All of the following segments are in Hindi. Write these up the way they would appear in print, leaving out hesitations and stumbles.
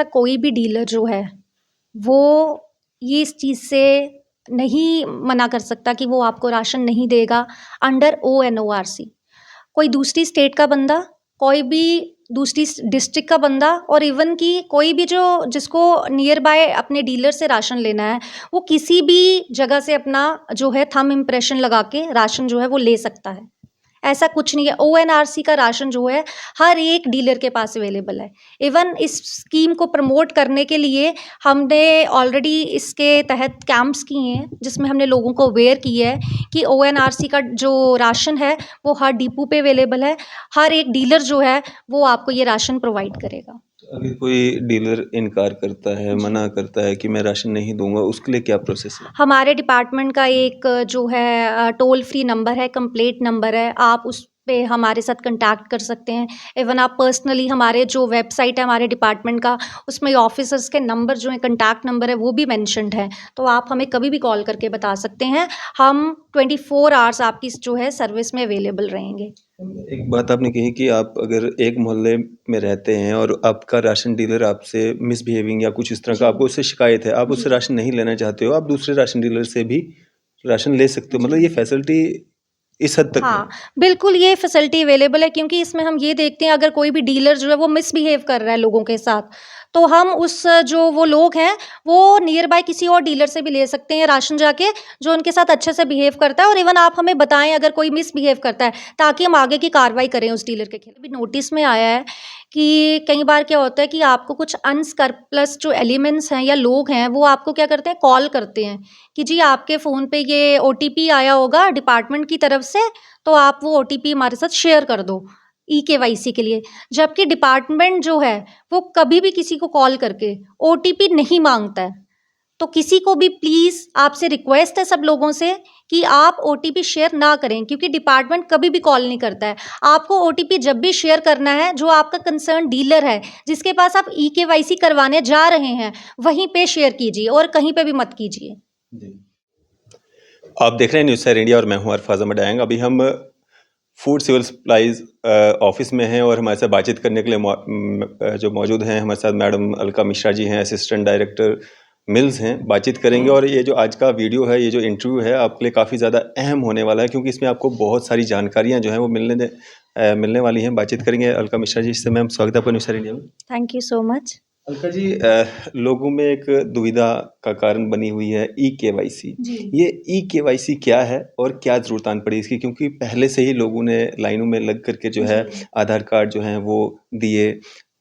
कोई भी डीलर जो है वो ये इस चीज़ से नहीं मना कर सकता कि वो आपको राशन नहीं देगा अंडर ONORC। कोई दूसरी स्टेट का बंदा, कोई भी दूसरी डिस्ट्रिक्ट का बंदा और इवन कि कोई भी जो जिसको नियर बाय अपने डीलर से राशन लेना है, वो किसी भी जगह से अपना जो है थंब इम्प्रेशन लगा के राशन जो है वो ले सकता है। ऐसा कुछ नहीं है। ONRC का राशन जो है हर एक डीलर के पास अवेलेबल है। इवन इस स्कीम को प्रमोट करने के लिए हमने ऑलरेडी इसके तहत कैंप्स किए हैं, जिसमें हमने लोगों को अवेयर किया है कि ONRC का जो राशन है वो हर डिपो पे अवेलेबल है। हर एक डीलर जो है वो आपको ये राशन प्रोवाइड करेगा। अगर कोई डीलर इनकार करता है, मना करता है कि मैं राशन नहीं दूँगा, उसके लिए क्या प्रोसेस है? हमारे डिपार्टमेंट का एक जो है टोल फ्री नंबर है, कंप्लेंट नंबर है, आप उस पे हमारे साथ कॉन्टैक्ट कर सकते हैं। इवन आप पर्सनली हमारे जो वेबसाइट है हमारे डिपार्टमेंट का, उसमें ऑफिसर्स के नंबर जो है, कॉन्टैक्ट नंबर है, वो भी मेंशन्ड है। तो आप हमें कभी भी कॉल करके बता सकते हैं। हम 24 आवर्स आपकी जो है सर्विस में अवेलेबल रहेंगे। एक बात आपने कही कि आप अगर एक मोहल्ले में रहते हैं और आपका राशन डीलर आपसे मिसबिहेविंग या कुछ इस तरह का आपको उससे शिकायत है, आप उससे राशन नहीं लेना चाहते हो, आप दूसरे राशन डीलर से भी राशन ले सकते हो। मतलब ये फैसिलिटी इस हद तक है। हाँ, बिल्कुल ये फैसिलिटी अवेलेबल है, क्योंकि इसमें हम ये देखते हैं अगर कोई भी डीलर जो है वो मिसबिहेव कर रहा है लोगों के साथ, तो हम उस जो वो लोग हैं वो नियर बाय किसी और डीलर से भी ले सकते हैं राशन जाके, जो उनके साथ अच्छे से बिहेव करता है। और इवन आप हमें बताएं अगर कोई मिसबिहेव करता है, ताकि हम आगे की कार्रवाई करें उस डीलर के खिलाफ। अभी नोटिस में आया है कि कई बार क्या होता है कि आपको कुछ अनस्क्रपलस जो एलिमेंट्स हैं या लोग हैं, वो आपको क्या करते हैं, कॉल करते हैं कि जी आपके फ़ोन पे ये OTP आया होगा डिपार्टमेंट की तरफ से, तो आप वो OTP हमारे साथ शेयर कर दो EKYC के लिए। जबकि डिपार्टमेंट जो है वो कभी भी किसी को कॉल करके OTP नहीं मांगता है। तो किसी को भी प्लीज़ आपसे रिक्वेस्ट है सब लोगों से कि आप OTP शेयर ना करें, क्योंकि डिपार्टमेंट कभी भी कॉल नहीं करता है। आपको OTP जब भी शेयर करना है, जो आपका कंसर्न डीलर है, जिसके पास आप EKYC करवाने जा रहे हैं, वहीं पे शेयर कीजिए और कहीं पे भी मत कीजिए। आप देख रहे हैं न्यूज़ सर इंडिया और मैं हूं अरफाज अहमद डायंग। अभी हम फूड सिविल सप्लाईज ऑफिस में हैं और हमारे साथ बातचीत करने के लिए जो मौजूद हैं हमारे साथ मैडम अलका मिश्रा जी हैं, असिस्टेंट डायरेक्टर मिल्स हैं। बातचीत करेंगे और ये जो आज का वीडियो है, ये जो इंटरव्यू है आपके लिए काफ़ी ज़्यादा अहम होने वाला है, क्योंकि इसमें आपको बहुत सारी जानकारियाँ जो हैं वो मिलने वाली हैं। बातचीत करेंगे अलका मिश्रा जी से। मैम स्वागत है आपका न्यूज़ सर इंडिया में। Thank you so much. Alka ji, लोगों में एक दुविधा का कारण बनी हुई है EKYC। ये EKYC क्या है और क्या जरूरत आन पड़ी इसकी? क्योंकि पहले से ही लोगों ने लाइनों में लग करके जो है आधार कार्ड जो है वो दिए,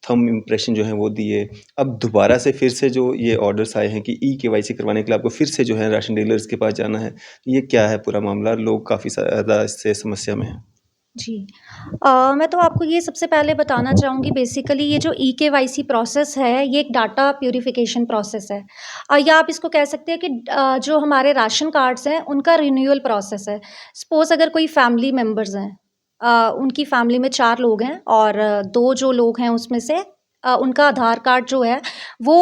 थंब इम्प्रेशन जो है वो दिए। अब दोबारा से फिर से जो ये ऑर्डर्स आए हैं कि EKYC करवाने के लिए आपको फिर से जो है राशन डीलर्स के पास जाना है, ये क्या है पूरा मामला? लोग काफ़ी ज़्यादा इससे समस्या में हैं। जी। मैं तो आपको ये सबसे पहले बताना चाहूँगी, बेसिकली ये जो EKYC प्रोसेस है, ये एक डाटा प्यूरिफिकेशन प्रोसेस है। या आप इसको कह सकते हैं कि जो हमारे राशन कार्ड्स हैं, उनका रिन्यूअल प्रोसेस है। सपोज़ अगर कोई फैमिली मेंबर्स हैं, उनकी फैमिली में 4 लोग हैं और 2 जो लोग हैं उसमें से उनका आधार कार्ड जो है वो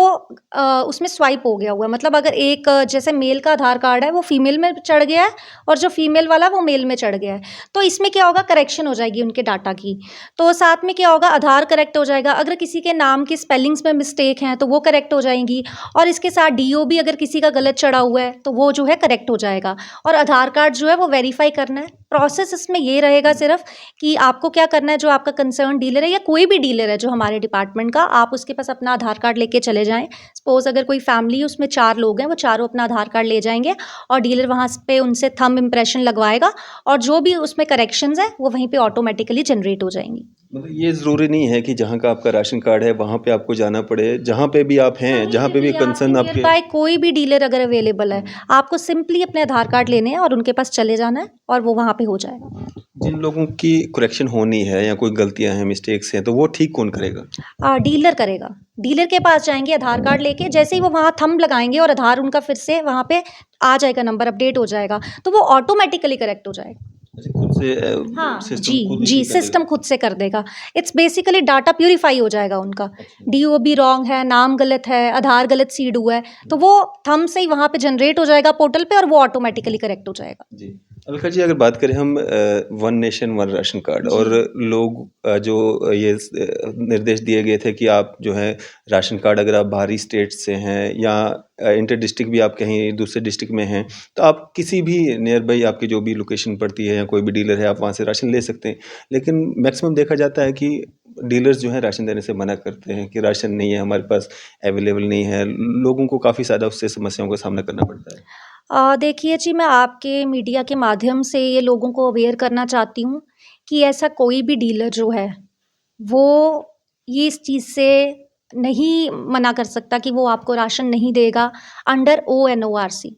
उसमें स्वाइप हो गया हुआ है। मतलब अगर एक जैसे मेल का आधार कार्ड है, वो फीमेल में चढ़ गया है और जो फीमेल वाला वो मेल में चढ़ गया है। तो इसमें क्या होगा, करेक्शन हो जाएगी उनके डाटा की। तो साथ में क्या होगा, आधार करेक्ट हो जाएगा। अगर किसी के नाम की स्पेलिंग्स में मिस्टेक हैं तो वो करेक्ट हो जाएंगी, और इसके साथ DO भी अगर किसी का गलत चढ़ा हुआ है तो वो जो है करेक्ट हो जाएगा। और आधार कार्ड जो है वो वेरीफाई करना है। प्रोसेस इसमें ये रहेगा सिर्फ कि आपको क्या करना है, जो आपका कंसर्न डीलर है या कोई भी डीलर है जो हमारे डिपार्टमेंट का, आप उसके पास अपना आधार कार्ड लेके चले जाएँ। सपोज़ अगर कोई फैमिली उसमें 4 लोग हैं, वो चारों अपना आधार कार्ड ले जाएँगे और डीलर वहाँ पे उनसे थंब इम्प्रेशन लगवाएगा, और जो भी उसमें करेक्शंस हैं वो वहीं पे ऑटोमेटिकली जनरेट हो जाएंगी। मतलब ये ज़रूरी नहीं है कि जहाँ का आपका राशन कार्ड है वहाँ पे आपको जाना पड़े, जहाँ पे भी आप हैं, जहाँ पे भी कंसर्न आपके बाय कोई भी डीलर अगर अवेलेबल है, आपको सिंपली अपने आधार कार्ड लेने हैं और उनके पास चले जाना है और वो वहाँ पे हो जाएगा। जिन लोगों की करेक्शन होनी है या कोई गलतियां हैं, मिस्टेक्स हैं, तो वो ठीक कौन करेगा? डीलर करेगा। डीलर के पास जाएँगे आधार कार्ड लेके, जैसे ही वो वहाँ थंब लगाएँगे और आधार उनका फिर से वहाँ पे आ जाएगा, नंबर अपडेट हो जाएगा, तो वो ऑटोमेटिकली करेक्ट हो जाएगा। अच्छा, खुद से हाँ, सिस्टम खुद ही जी, ठीक कर सिस्टम देगा। खुद से कर देगा। इट्स बेसिकली डाटा प्यूरीफाई हो जाएगा उनका। DO भी रॉन्ग है, नाम गलत है, आधार गलत सीड हुआ है, तो वो थंब से ही वहाँ पे जनरेट हो जाएगा पोर्टल पे और वो ऑटोमेटिकली करेक्ट हो जाएगा। जी। अलका जी, अगर बात करें हम one nation one ration card जी। और लोग जो निर्देश दिए गए थे कि आप जो है राशन कार्ड अगर आप बाहरी स्टेट से हैं या इंटर डिस्ट्रिक्ट भी आप कहीं दूसरे डिस्ट्रिक्ट में हैं, तो आप किसी भी नियर बाई आपकी जो भी लोकेशन पड़ती है या कोई भी डीलर है, आप वहाँ से राशन ले सकते हैं। लेकिन मैक्सिमम देखा जाता है कि डीलर्स जो हैं राशन देने से मना करते हैं कि राशन नहीं है हमारे पास, अवेलेबल नहीं है। लोगों को काफ़ी ज़्यादा उससे समस्याओं का सामना करना पड़ता है। देखिए जी, मैं आपके मीडिया के माध्यम से ये लोगों को अवेयर करना चाहती हूँ कि ऐसा कोई भी डीलर जो है, वो ये इस चीज़ से नहीं मना कर सकता कि वो आपको राशन नहीं देगा अंडर ओएनओआरसी।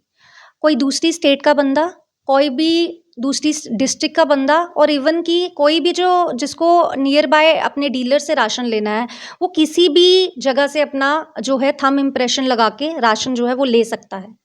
कोई दूसरी स्टेट का बंदा, कोई भी दूसरी डिस्ट्रिक्ट का बंदा और इवन कि कोई भी जो जिसको नियर बाय अपने डीलर से राशन लेना है, वो किसी भी जगह से अपना जो है थंब इम्प्रेशन लगा के राशन जो है वो ले सकता है।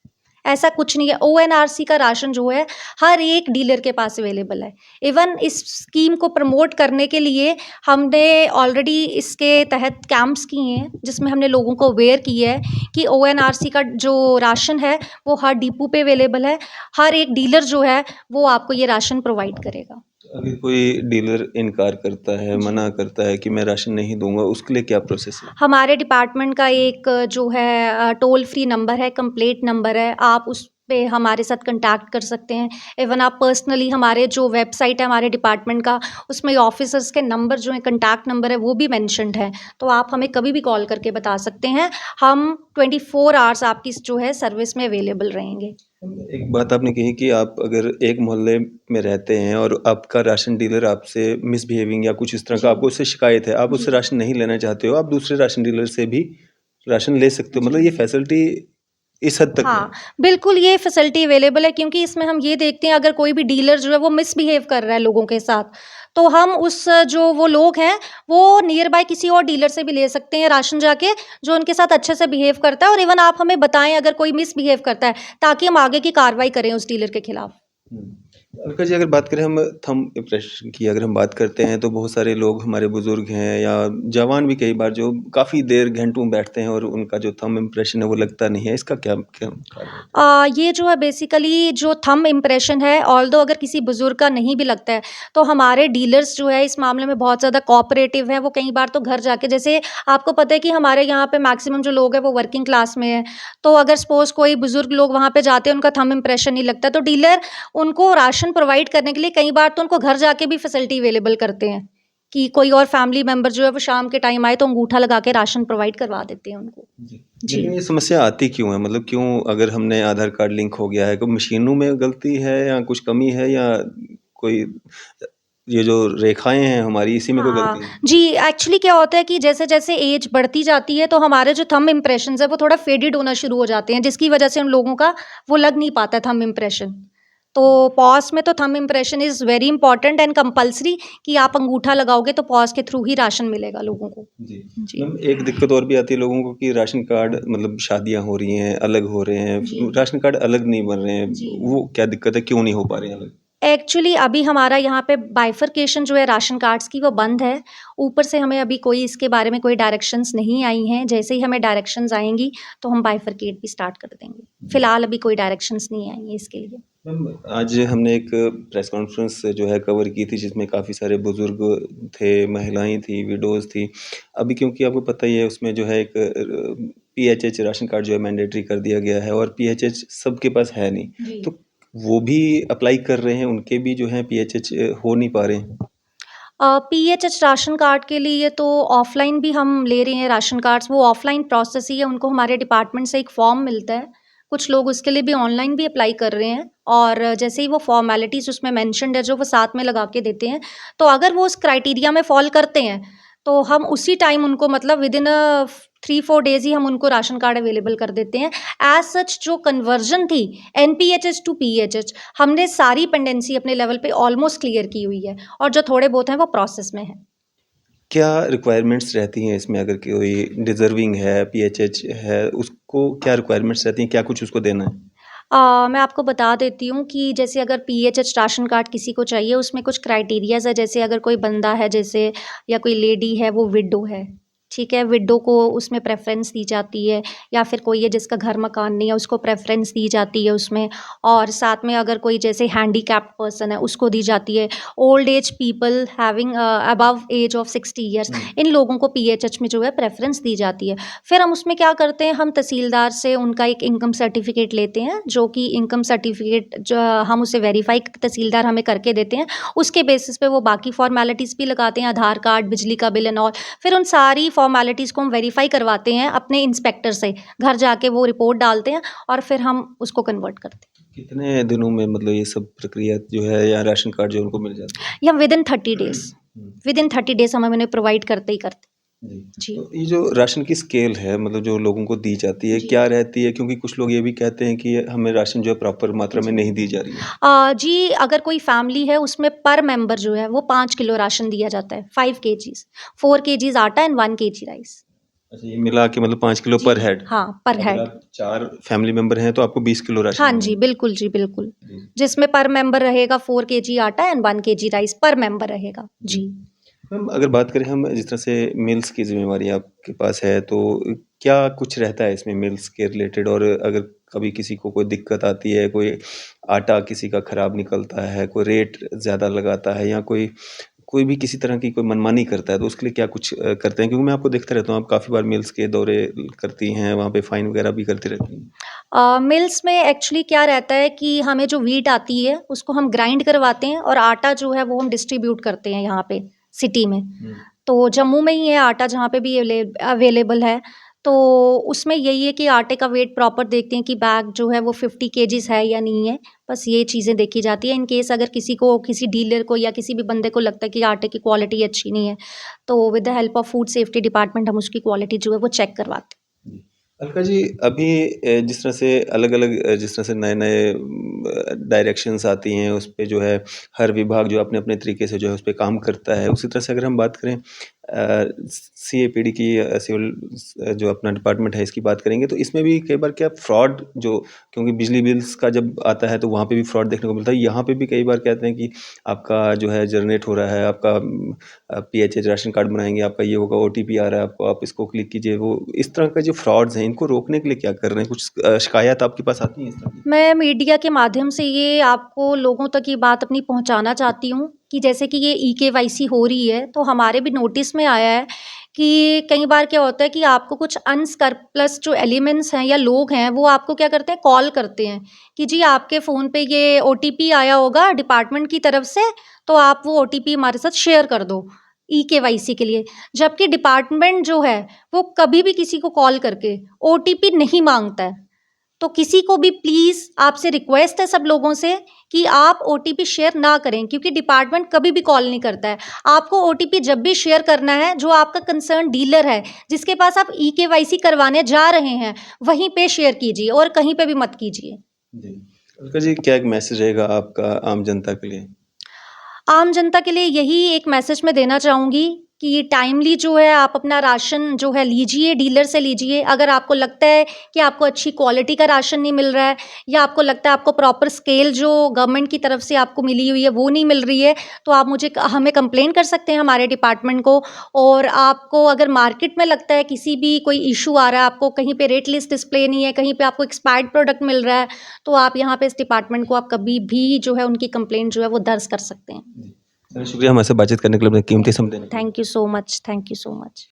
ऐसा कुछ नहीं है, ओएनआरसी का राशन जो है हर एक डीलर के पास अवेलेबल है। इवन इस स्कीम को प्रमोट करने के लिए हमने ऑलरेडी इसके तहत कैंप्स किए हैं, जिसमें हमने लोगों को अवेयर किया है कि ओएनआरसी का जो राशन है वो हर डिपो पे अवेलेबल है। हर एक डीलर जो है वो आपको ये राशन प्रोवाइड करेगा। अगर कोई डीलर इनकार करता है, जी। मना करता है कि मैं राशन नहीं दूँगा, उसके लिए क्या प्रोसेस है? हमारे डिपार्टमेंट का एक जो है टोल फ्री नंबर है, कंप्लेंट नंबर है, आप उस पे हमारे साथ कॉन्टैक्ट कर सकते हैं। इवन आप पर्सनली हमारे जो वेबसाइट है हमारे डिपार्टमेंट का, उसमें ऑफ़िसर्स के नंबर जो है, कॉन्टैक्ट नंबर है, वो भी मेंशन्ड है। तो आप हमें कभी भी कॉल करके बता सकते हैं। हम 24 आवर्स आपकी जो है सर्विस में अवेलेबल रहेंगे। एक बात आपने कही कि आप अगर एक मोहल्ले में रहते हैं और आपका राशन डीलर आपसे मिसबिहेविंग या कुछ इस तरह का जी, आपको उससे शिकायत है, आप उससे जी। राशन नहीं लेना चाहते हो, आप दूसरे राशन डीलर से भी राशन ले सकते हो। मतलब जी। ये फैसिलिटी इस हद तक है। हाँ, बिल्कुल ये फैसिलिटी अवेलेबल है क्योंकि इसमें हम ये देखते हैं अगर कोई भी डीलर जो है वो मिसबिहेव कर रहा है लोगों के साथ, तो हम उस जो वो लोग हैं, वो नियर बाय किसी और डीलर से भी ले सकते हैं राशन जाके, जो उनके साथ अच्छे से बिहेव करता है और इवन आप हमें बताएँ अगर कोई मिसबिहेव करता है, ताकि हम आगे की कार्रवाई करें उस डीलर के खिलाफ। हुँ। अलका जी, अगर बात करें हम थंब इम्प्रेशन की अगर हम बात करते हैं तो बहुत सारे लोग हमारे बुज़ुर्ग हैं या जवान भी कई बार जो काफ़ी देर घंटों बैठते हैं और उनका जो थंब इम्प्रेशन है वो लगता नहीं है। इसका क्या क्या कारण होता है? ये जो है बेसिकली जो थंब इम्प्रेशन है ऑल्दो अगर किसी बुज़ुर्ग का नहीं भी लगता है, तो हमारे डीलर्स जो है इस मामले में बहुत ज़्यादा कोऑपरेटिव हैं। वो कई बार तो घर जाके जैसे आपको पता है कि हमारे यहाँ पे मैक्सिमम जो लोग हैं वो वर्किंग क्लास में हैं। तो अगर सपोज़ कोई बुज़ुर्ग लोग वहाँ पे जाते हैं, उनका थंब इम्प्रेशन नहीं लगता, तो डीलर उनको राशन प्रोवाइड करने के लिए कई बार तो उनको घर जाके भी फैसिलिटी अवेलेबल करते हैं, कि कोई और फैमिली मेंबर जो है वो शाम के टाइम आए तो अंगूठा लगा के राशन प्रोवाइड करवा देते हैं उनको। जी। जी। लेकिन ये समस्या आती क्यों है? मतलब क्यों अगर हमने आधार कार्ड लिंक हो गया है, कोई मशीनों में गलती है या कुछ कमी है या कोई ये जो रेखाएँ हैं हमारी इसी में कोई हाँ, गलती है? जी, एक्चुअली क्या होता है कि जैसे-जैसे ऐज बढ़ती जाती है, तो हमारे जो थंब इम्प्रेशंस हैं, वो थोड़ा फेडेड होना शुरू हो जाते हैं, जिसकी वजह से उन लोगों का वो लग नहीं पाता थंब इम्प्रेशन। तो पॉज़ में तो thumb impression is very important and compulsory कि आप अंगूठा लगाओगे, तो पॉज़ के थ्रू ही राशन मिलेगा लोगों को। जी। जी। मैम, एक दिक्कत और भी आती है लोगों को कि राशन कार्ड मतलब शादियाँ हो रही हैं, अलग हो रहे हैं, जी। राशन कार्ड अलग नहीं बन रहे हैं। जी। वो क्या दिक्कत है? क्यों नहीं हो पा रहे हैं अलग? एक्चुअली अभी हमारा यहाँ पे बाइफरकेशन जो है राशन कार्ड्स की वो बंद है। ऊपर से हमें अभी कोई इसके बारे में कोई डायरेक्शंस नहीं आई हैं। जैसे ही हमें डायरेक्शंस आएँगी तो हम बाइफरकेट भी स्टार्ट कर देंगे। जी। फिलहाल अभी कोई डायरेक्शंस नहीं आई हैं इसके लिए। मैम, आज हमने एक प्रेस कॉन्फ्रेंस जो है कवर की थी जिसमें काफ़ी सारे बुज़ुर्ग थे, महिलाएँ थी, विडोज़ थी। अभी क्योंकि आपको पता ही है उसमें जो है एक पीएचएच राशन कार्ड जो है मैंडेटरी कर दिया गया है और पीएचएच सबके पास है नहीं। जी। तो वो भी अप्लाई कर रहे हैं, उनके भी जो है पीएचएच हो नहीं पा रहे हैं। पीएचएच राशन कार्ड के लिए तो ऑफ़लाइन भी हम ले रहे हैं राशन कार्ड्स, वो ऑफ़लाइन प्रोसेस ही है, उनको हमारे डिपार्टमेंट से एक फ़ॉर्म मिलता है। कुछ लोग उसके लिए भी ऑनलाइन भी अप्लाई कर रहे हैं और जैसे ही वो फ़ॉर्मेलिटीज़ उसमें मेंशन्ड है, जो वो साथ में लगा के देते हैं, तो अगर वो उस क्राइटेरिया में फ़ॉल करते हैं, तो हम उसी टाइम उनको मतलब विदिन 3-4 डेज़ ही हम उनको राशन कार्ड अवेलेबल कर देते हैं। एज़ सच जो कन्वर्जन थी एनपीएचएच टू पीएचएच, हमने सारी पेंडेंसी अपने लेवल पे ऑलमोस्ट क्लियर की हुई है और जो थोड़े बहुत हैं वो प्रोसेस में हैं। क्या रिक्वायरमेंट्स रहती हैं इसमें अगर कोई डिज़र्विंग है, पीएचएच है, उसको क्या रिक्वायरमेंट्स रहती हैं? क्या कुछ उसको देना है? मैं आपको बता देती हूँ कि जैसे अगर पीएचएच राशन कार्ड किसी को चाहिए, उसमें कुछ क्राइटेरियाज़ है, जैसे अगर कोई बंदा है जैसे या कोई लेडी है, वो विडो है, ठीक है, विडो को उसमें प्रेफ़रेंस दी जाती है, या फिर कोई है जिसका घर मकान नहीं है उसको प्रेफ़रेंस दी जाती है उसमें। और साथ में अगर कोई जैसे हैंडीकैप्ड पर्सन है उसको दी जाती है। Old age people having above age of 60 years, इन लोगों को पीएचएच में जो है प्रेफ़रेंस दी जाती है। फिर हम उसमें क्या करते हैं, हम तहसीलदार से उनका एक इनकम सर्टिफ़िकेट लेते हैं, जो कि इनकम सर्टिफ़िकेट जो हम उसे वेरीफ़ाई तहसीलदार हमें करके देते हैं। उसके बेसिस पे वो बाकी फ़ॉर्मेलिटीज़ भी लगाते हैं, आधार कार्ड, बिजली का बिल एंड ऑल। फिर उन सारी फ़ॉर्मेलिटीज़ को हम वेरीफ़ाई करवाते हैं अपने इंस्पेक्टर से। घर जाके वो रिपोर्ट डालते हैं और फिर हम उसको कन्वर्ट करते हैं। कितने दिनों में मतलब ये सब प्रक्रिया जो है या राशन कार्ड जो है उनको मिल जाता है? या विदिन 30 डेज़, हुँ। विदिन 30 डेज़ हम उन्हें प्रोवाइड करते ही करते जी। हैं। जी। तो ये जो राशन की स्केल है मतलब जो लोगों को दी जाती है, जी। क्या रहती है? क्योंकि कुछ लोग ये भी कहते हैं कि हमें राशन जो है प्रॉपर मात्रा में जी। नहीं दी जा रही है। जी, अगर कोई फैमिली है उसमें पर मेंबर जो है वो 5 किलो राशन दिया जाता है, 5 केजीज़, 4 केजीज़ आटा एंड 1 केजी राइस। अच्छा, ये मिला के मतलब 5 किलो जी। पर हेड। हाँ, पर अगर हेड। आप 4 फैमिली मेंबर हैं तो आपको 20 किलो राशन हाँ मिलेगा। जी, बिल्कुल जी, बिल्कुल। जी। जिसमें पर मेंबर रहेगा 4 केजी आटा एंड 1 केजी राइस पर मेंबर रहेगा। जी। जी। मैम अगर बात करें हम जिस तरह से मील्स की ज़िम्मेवारी आपके पास है, तो क्या कुछ रहता है इसमें मील्स के रिलेटेड? और अगर कभी किसी को कोई दिक्कत आती है, कोई आटा किसी का खराब निकलता है, कोई रेट ज़्यादा लगाता है या कोई कोई भी किसी तरह की कोई मनमानी करता है, तो उसके लिए क्या कुछ करते हैं? क्योंकि मैं आपको देखता रहता हूँ, आप काफ़ी बार मील्स के दौरे करती हैं, वहाँ पे फाइन वगैरह भी करती रहती हैं। मिल्स में एक्चुअली क्या रहता है कि हमें जो व्हीट आती है उसको हम ग्राइंड करवाते हैं और आटा जो है वो हम डिस्ट्रीब्यूट करते हैं यहाँ पे सिटी में। हुँ। तो जम्मू में ही है आटा जहाँ पे भी अवेलेबल है। तो उसमें यही है कि आटे का वेट प्रॉपर देखते हैं कि बैग जो है वो 50 केजीज़ है या नहीं है। बस ये चीज़ें देखी जाती है। इन केस अगर किसी को, किसी डीलर को या किसी भी बंदे को लगता है कि आटे की क्वालिटी अच्छी नहीं है, तो with the help of food safety department हम उसकी क्वालिटी जो है वो चेक करवाते हैं। जी। अलका जी, अभी जिस तरह से अलग-अलग जिस तरह से नए-नए डायरेक्शंस आती हैं, उस पे जो है हर विभाग जो अपने-अपने तरीके से जो है उस पे काम करता है। उसी तरह से अगर हम बात करें सीएपीडी की सिविल जो अपना डिपार्टमेंट है इसकी बात करेंगे, तो इसमें भी कई बार क्या फ्रॉड जो क्योंकि बिजली बिल्स का जब आता है तो वहाँ पे भी फ्रॉड देखने को मिलता है। यहाँ पे भी कई बार कहते हैं कि आपका जो है जनरेट हो रहा है, आपका पीएचएच राशन कार्ड बनाएँगे, आपका ये होगा, ओटीपी आ रहा है आपको, आप इसको क्लिक कीजिए। वो इस तरह का जो फ्रॉड्स हैं, इनको रोकने के लिए क्या कर रहे हैं? कुछ शिकायत आपके पास आती है इस तरह की? मैं मीडिया के माध्यम से ये आपको लोगों तक ये बात अपनी पहुँचाना चाहती हूँ कि जैसे कि ये ई-केवाईसी हो रही है, तो हमारे भी नोटिस में आया है कि कई बार क्या होता है कि आपको कुछ अनस्क्रप्लस जो एलिमेंट्स हैं या लोग हैं, वो आपको क्या करते हैं, कॉल करते हैं कि जी आपके फ़ोन पे ये ओटीपी आया होगा डिपार्टमेंट की तरफ से, तो आप वो ओटीपी हमारे साथ शेयर कर दो ई-केवाईसी के लिए। जबकि डिपार्टमेंट जो है, वो कभी भी किसी को कॉल करके ओटीपी नहीं माँगता है। तो किसी को भी प्लीज़ आपसे रिक्वेस्ट है सब लोगों से कि आप ओटीपी शेयर ना करें, क्योंकि डिपार्टमेंट कभी भी कॉल नहीं करता है। आपको ओटीपी जब भी शेयर करना है, जो आपका कंसर्न डीलर है, जिसके पास आप ई-केवाईसी करवाने जा रहे हैं, वहीं पे शेयर कीजिए और कहीं पे भी मत कीजिए। जी। अलका जी, क्या एक मैसेज रहेगा आपका आम जनता के लिए? आम जनता के लिए यही एक मैसेज मैं देना चाहूँगी कि टाइमली जो है आप अपना राशन जो है लीजिए, डीलर से लीजिए। अगर आपको लगता है कि आपको अच्छी क्वालिटी का राशन नहीं मिल रहा है या आपको लगता है आपको प्रॉपर स्केल जो गवर्नमेंट की तरफ से आपको मिली हुई है वो नहीं मिल रही है, तो आप हमें कंप्लेन कर सकते हैं हमारे डिपार्टमेंट को। और आपको अगर मार्केट में लगता है किसी भी कोई इश्यू आ रहा है, आपको कहीं पे रेट लिस्ट डिस्प्ले नहीं है, कहीं पे आपको एक्सपायर्ड प्रोडक्ट मिल रहा है, तो आप यहाँ पे इस डिपार्टमेंट को आप कभी भी जो है उनकी कंप्लेंट जो है वो दर्ज कर सकते हैं। जी। चलिए शुक्रिया हमारे साथ बातचीत करने के लिए, अपने कीमती समय देने के लिए। Thank you so much, thank you so much.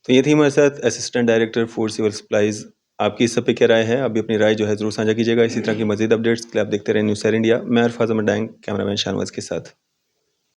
तो ये थी हमारे साथ assistant director food civil supplies. आपकी इस सब पे क्या राय है? आप भी अपनी राय जो है ज़रूर साझा कीजिएगा। इसी तरह की मज़ीद अपडेट्स के लिए आप देखते रहें न्यूज़ सैर इंडिया। मैं अरफ़ाज़ अहमद डैंग, कैमरामैन शाहनवाज़ के साथ।